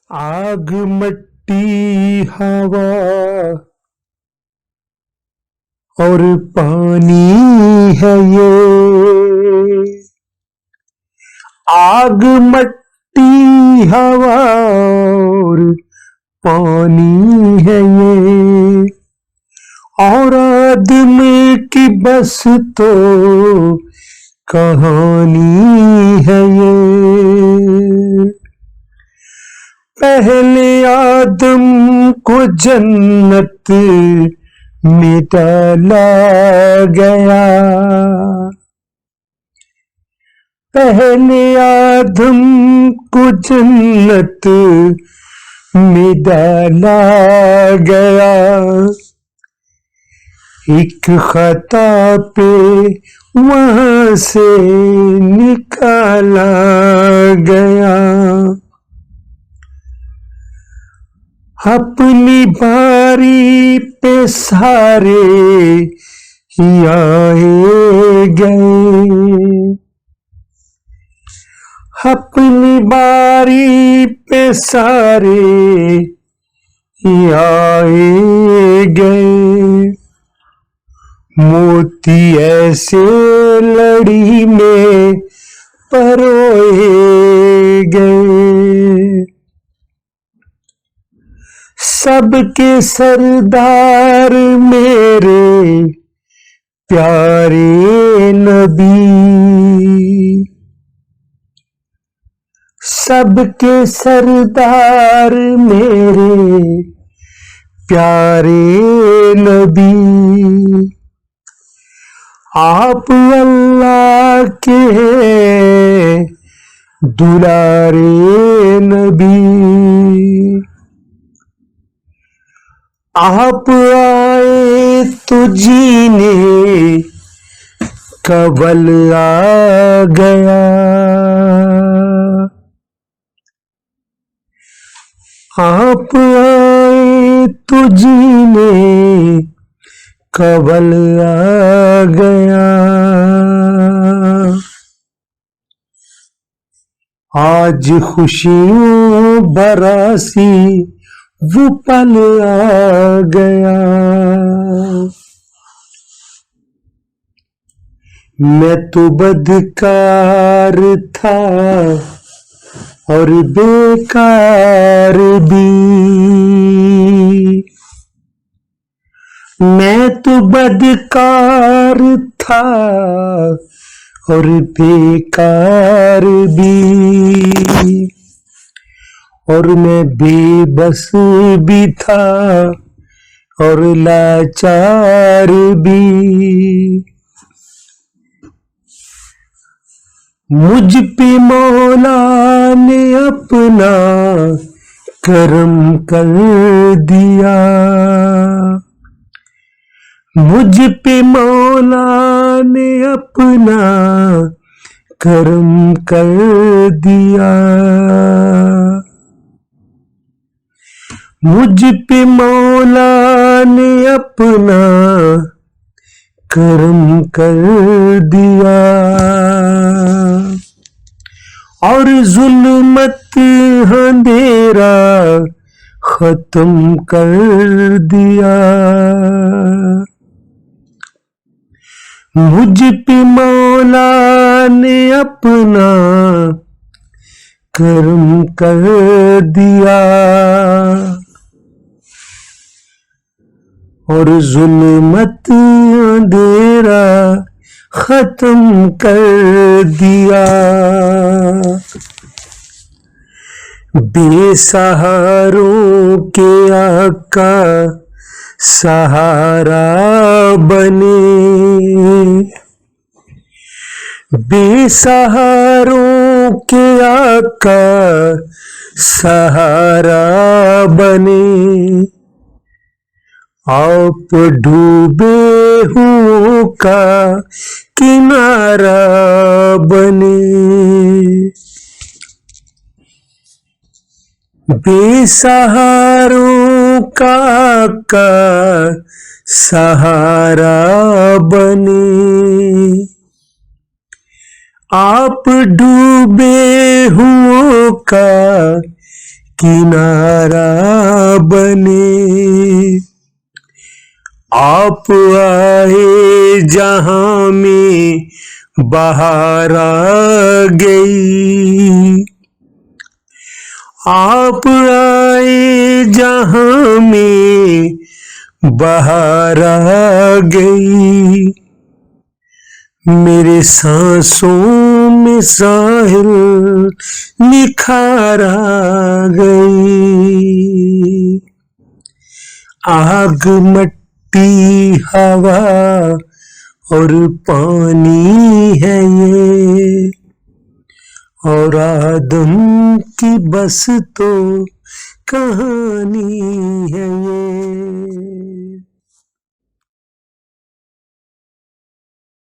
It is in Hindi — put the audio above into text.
आग मट्टी हवा और पानी है ये। आग मट्टी हवा और पानी है ये, और आदमी की बस तो कहानी है ये। पहले आदम को जन्नत में डाला गया, पहले आदम को जन्नत में डाला गया। एक खता पे वहां से निकाला गया। अपनी बारी पे सारे आए गए, अपनी बारी पे सारे आए गए। मोती ऐसे लड़ी में परोए गए। सबके सरदार मेरे प्यारे नबी, सबके सरदार मेरे प्यारे नबी। आप अल्लाह के दुलारे नबी। आप आए तो जीने का बल आ गया। आप आए तो जीने का बल आ गया। आज खुशियों बरासी वो पल आ गया। मैं तो बदकार था और बेकार भी, मैं तो बदकार था और बेकार भी, और मैं बेबस भी था और लाचार भी। मुझ पे मौला ने अपना करम कर दिया, मुझ पे मौला ने अपना करम कर दिया। मुझ पे मौला ने अपना करम कर दिया, और जुल्मत अंधेरा खत्म कर दिया। मुझ पे मौला ने अपना करम कर दिया, और जुल्मत अंधेरा खत्म कर दिया। बेसहारों के आका सहारा बने, बेसहारों के आका सहारा बने। आप डूबे हुओं का किनारा बने, बेसहारों का सहारा बने। आप डूबे हुओं का किनारा बने। आप आए जहां में बहार आ गई। आप आए जहां में बहार आ गई। मेरे सांसों में साहिल निखार आ गई। आग मट्टी हवा और पानी है ये, और आदम की बस तो कहानी है ये।